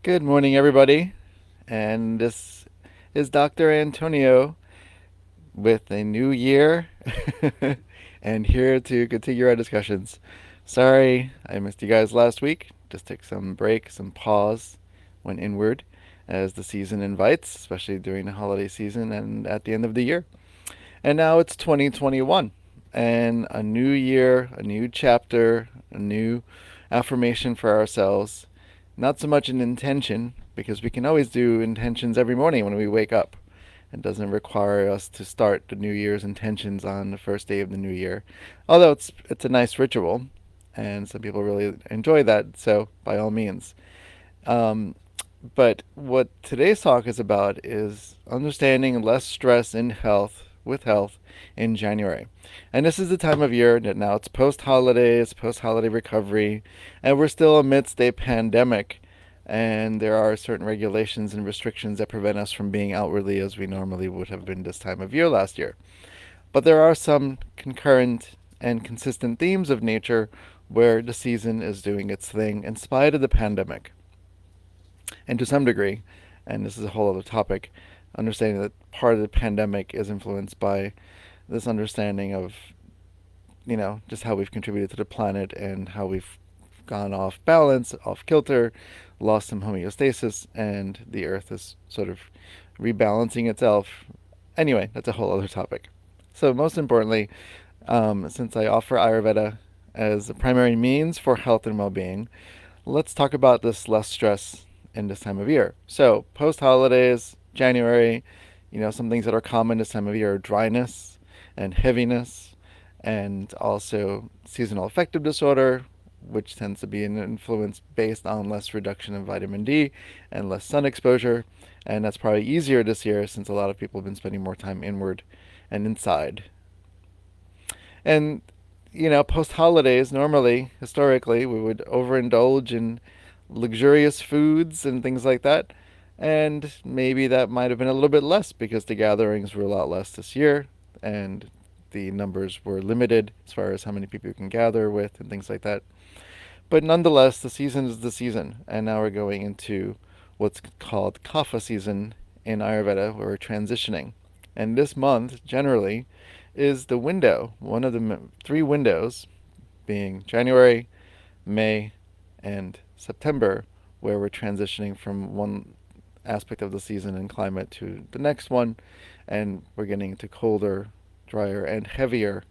Good morning, everybody. And this is Dr. Antonio with a new year and here to continue our discussions. Sorry I missed you guys last week. Just took some break, some pause, went inward as the season invites, especially during the holiday season and at the end of the year. And now it's 2021 and a new year, a new chapter, a new affirmation for ourselves. Not so much an intention, because we can always do intentions every morning when we wake up. It doesn't require us to start the New Year's intentions on the first day of the new year. Although it's a nice ritual, and some people really enjoy that, so by all means. Um, but what today's talk is about is understanding less stress in health with health in January. And this is the time of year that now it's post holidays, post holiday recovery, and we're still amidst a pandemic. And there are certain regulations and restrictions that prevent us from being outwardly as we normally would have been this time of year last year. But there are some concurrent and consistent themes of nature where the season is doing its thing in spite of the pandemic. And to some degree, and this is a whole other topic, understanding that part of the pandemic is influenced by this understanding of, just how we've contributed to the planet and how we've gone off balance, off kilter, lost some homeostasis, and the earth is sort of rebalancing itself. Anyway, that's a whole other topic. So, most importantly, since I offer Ayurveda as a primary means for health and well being, let's talk about this less stress in this time of year. So, post holidays, January, some things that are common this time of year are dryness and heaviness, and also seasonal affective disorder, which tends to be an influence based on less reduction in vitamin D and less sun exposure. And that's probably easier this year since a lot of people have been spending more time inward and inside. And post holidays, normally, historically, we would overindulge in luxurious foods and things like that. And maybe that might have been a little bit less because the gatherings were a lot less this year and the numbers were limited as far as how many people you can gather with and things like that. But nonetheless, the season is the season. And now we're going into what's called Kapha season in Ayurveda, where we're transitioning. And this month, generally, is the window, one of the three windows, being January, May, and September, where we're transitioning from one aspect of the season and climate to the next one, and we're getting into colder, drier, and heavier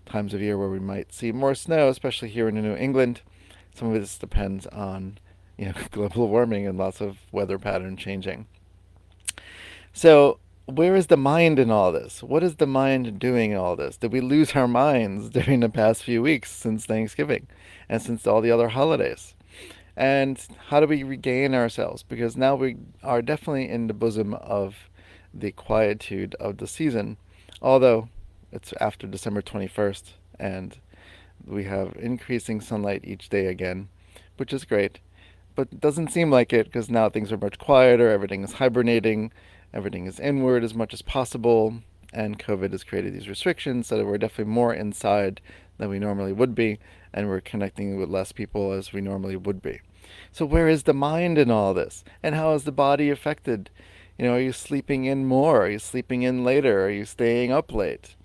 times of year where we might see more snow, especially here in New England. Some of this depends on global warming and lots of weather pattern changing. So, where is the mind in all this? What is the mind doing in all this? Did we lose our minds during the past few weeks since Thanksgiving and since all the other holidays? And how do we regain ourselves? Because now we are definitely in the bosom of the quietude of the season, although it's after December 21st and we have increasing sunlight each day again, which is great. But it doesn't seem like it because now things are much quieter, everything is hibernating, everything is inward as much as possible, and COVID has created these restrictions so that we're definitely more inside than we normally would be, and we're connecting with less people as we normally would be. So, where is the mind in all this? And how is the body affected? Are you sleeping in more? Are you sleeping in later? Are you staying up late?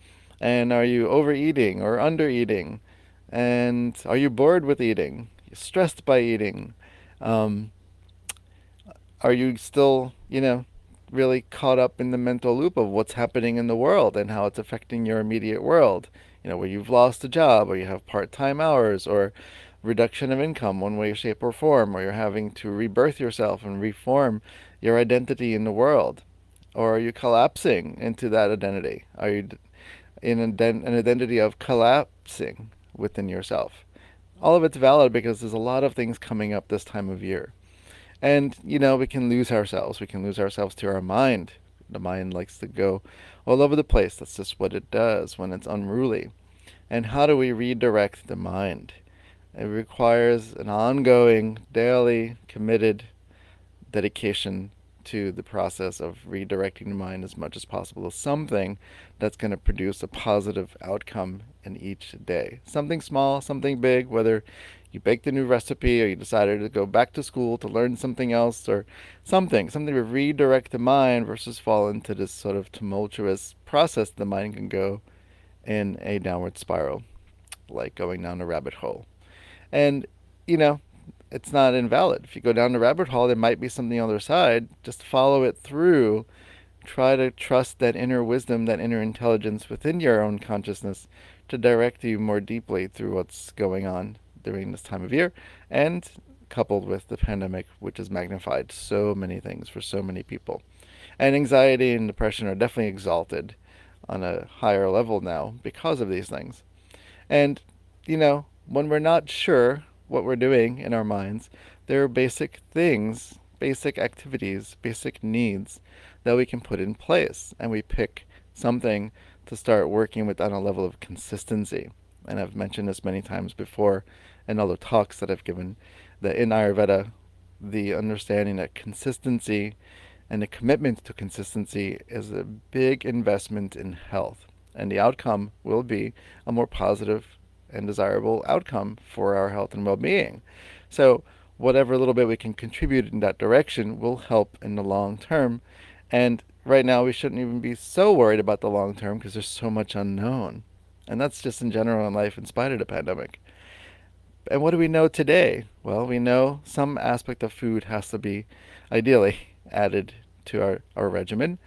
And are you overeating or undereating? And are you bored with eating? Stressed by eating? Um, are you still, really caught up in the mental loop of what's happening in the world and how it's affecting your immediate world? Where you've lost a job or you have part time hours or reduction of income, one way, shape, or form, or you're having to rebirth yourself and reform your identity in the world? Or are you collapsing into that identity? Are you in an identity of collapsing within yourself? All of it's valid because there's a lot of things coming up this time of year. And, we can lose ourselves. We can lose ourselves to our mind. The mind likes to go all over the place. That's just what it does when it's unruly. And how do we redirect the mind? It requires an ongoing, daily, committed dedication to the process of redirecting the mind as much as possible to something that's going to produce a positive outcome in each day. Something small, something big, whether You baked a new recipe, or you decided to go back to school to learn something else, or something to redirect the mind versus fall into this sort of tumultuous process the mind can go in a downward spiral, like going down a rabbit hole. And, you know, it's not invalid. If you go down the rabbit hole, there might be something on the other side. Just follow it through. Try to trust that inner wisdom, that inner intelligence within your own consciousness to direct you more deeply through what's going on during this time of year, and coupled with the pandemic, which has magnified so many things for so many people. And anxiety and depression are definitely exalted on a higher level now because of these things. And, when we're not sure what we're doing in our minds, there are basic things, basic activities, basic needs that we can put in place. And we pick something to start working with on a level of consistency. And I've mentioned this many times before in other talks that I've given, that in Ayurveda, the understanding that consistency and the commitment to consistency is a big investment in health. And the outcome will be a more positive and desirable outcome for our health and well being. So, whatever little bit we can contribute in that direction will help in the long term. And right now, we shouldn't even be so worried about the long term because there's so much unknown. And that's just in general in life, in spite of the pandemic. And what do we know today? Well, we know some aspect of food has to be ideally added to our regimen.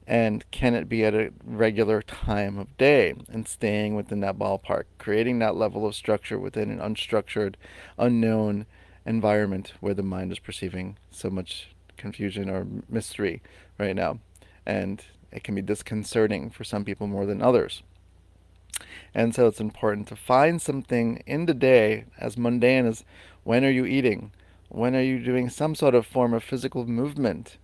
And can it be at a regular time of day and staying within that ballpark, creating that level of structure within an unstructured, unknown environment where the mind is perceiving so much confusion or mystery right now. And it can be disconcerting for some people more than others. And so it's important to find something in the day as mundane as when are you eating? When are you doing some sort of form of physical movement?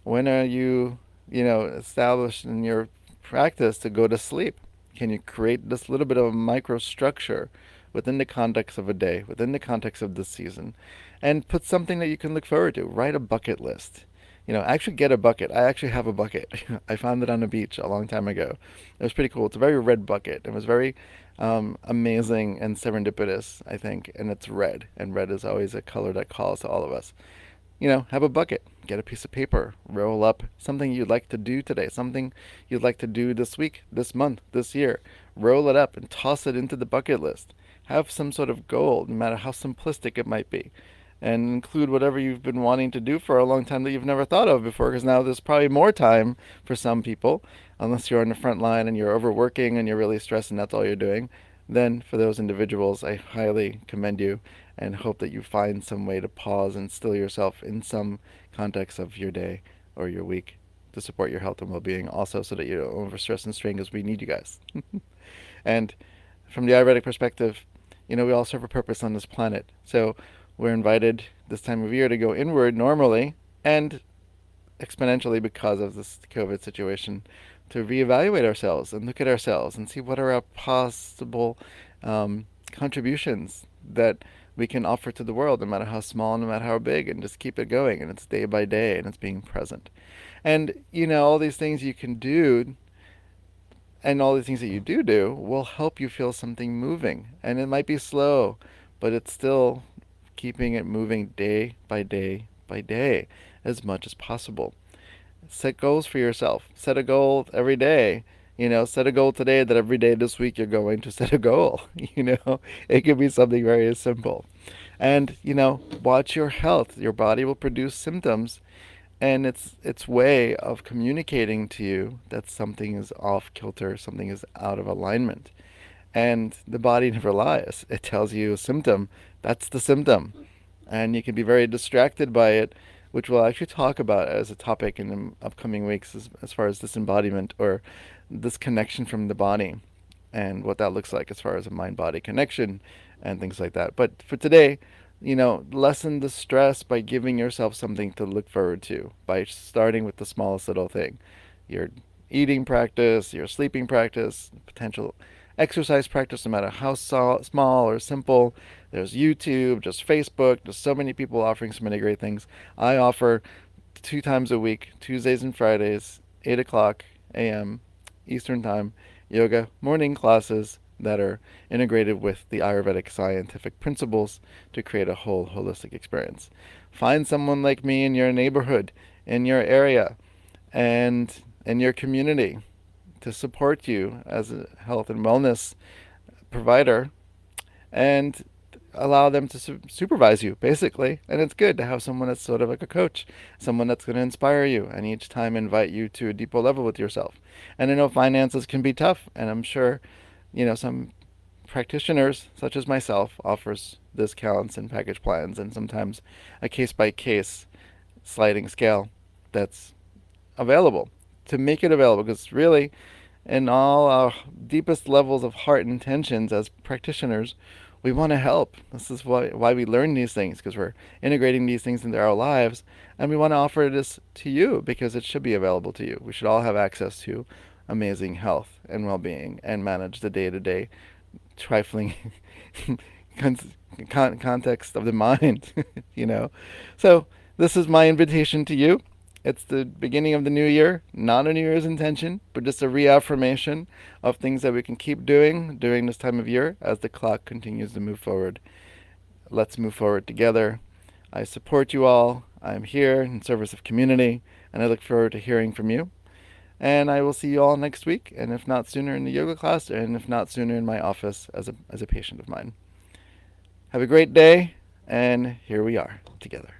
When are you, established in your practice to go to sleep? Can you create this little bit of a microstructure within the context of a day, within the context of this season, and put something that you can look forward to? Write a bucket list. Actually get a bucket. I actually have a bucket. I found it on the beach a long time ago. It was pretty cool. It's a very red bucket. It was very amazing and serendipitous, I think, and it's red. And red is always a color that calls to all of us. Have a bucket, get a piece of paper, roll up something you'd like to do today, something you'd like to do this week, this month, this year. Roll it up and toss it into the bucket list. Have some sort of goal, no matter how simplistic it might be, and include whatever you've been wanting to do for a long time that you've never thought of before, because now there's probably more time for some people, unless you're on the front line and you're overworking and you're really stressed and that's all you're doing. Then for those individuals, I highly commend you and hope that you find some way to pause and still yourself in some context of your day or your week to support your health and well-being, also so that you don't overstress and strain, because we need you guys. And from the Ayurvedic perspective, we all serve a purpose on this planet. So we're invited this time of year to go inward normally and exponentially because of this COVID situation, to reevaluate ourselves and look at ourselves and see what are our possible contributions that we can offer to the world, no matter how small, no matter how big, and just keep it going. And it's day by day, and it's being present. And all these things you can do, and all the things that you do will help you feel something moving. And it might be slow, but it's still keeping it moving day by day by day as much as possible. Set goals for yourself. Set a goal every day. Set a goal today that every day this week you're going to set a goal. It could be something very simple. And, watch your health. Your body will produce symptoms, and its way of communicating to you that something is off kilter, something is out of alignment. And the body never lies. It tells you a symptom. That's the symptom. And you can be very distracted by it, which we'll actually talk about as a topic in the upcoming weeks, as far as this embodiment or this connection from the body and what that looks like as far as a mind-body connection and things like that. But for today, lessen the stress by giving yourself something to look forward to, by starting with the smallest little thing. Your eating practice, your sleeping practice, potential exercise practice, no matter how small or simple. There's YouTube, just Facebook. There's so many people offering so many great things. I offer 2 times a week, Tuesdays and Fridays, 8 o'clock a.m. Eastern Time, yoga morning classes that are integrated with the Ayurvedic scientific principles to create a whole holistic experience. Find someone like me in your neighborhood, in your area, and in your community to support you as a health and wellness provider, and allow them to supervise you, basically. And it's good to have someone that's sort of like a coach, someone that's going to inspire you and each time invite you to a deeper level with yourself. And I know finances can be tough, and I'm sure, some practitioners, such as myself, offers discounts and package plans, and sometimes a case-by-case sliding scale that's available to make it available, because really, in all our deepest levels of heart intentions as practitioners, we want to help. This is why we learn these things, because we're integrating these things into our lives, and we want to offer this to you because it should be available to you. We should all have access to amazing health and well-being and manage the day-to-day trifling context of the mind, you know. So this is my invitation to you. It's the beginning of the new year, not a New Year's intention, but just a reaffirmation of things that we can keep doing during this time of year as the clock continues to move forward. Let's move forward together. I support you all. I'm here in service of community, and I look forward to hearing from you. And I will see you all next week, and if not sooner in the yoga class, and if not sooner in my office as a patient of mine. Have a great day, and here we are together.